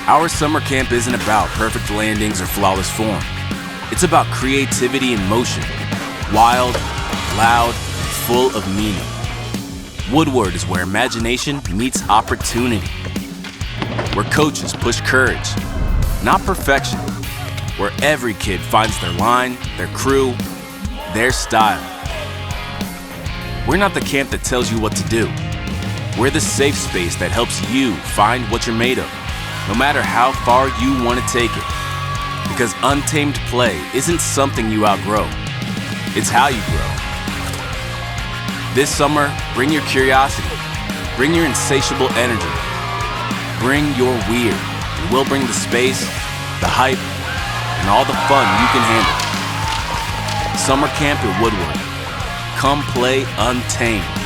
Our summer camp isn't about perfect landings or flawless form. It's about creativity in motion, wild, loud, full of meaning. Woodward is where imagination meets opportunity. Where coaches push courage, not perfection. Where every kid finds their line, their crew, their style. We're not the camp that tells you what to do. We're the safe space that helps you find what you're made of, no matter how far you want to take it. Because untamed play isn't something you outgrow, it's how you grow. This summer, bring your curiosity, bring your insatiable energy, bring your weird, and we'll bring the space, the hype, and all the fun you can handle. Summer camp at Woodward. Come play Untamed.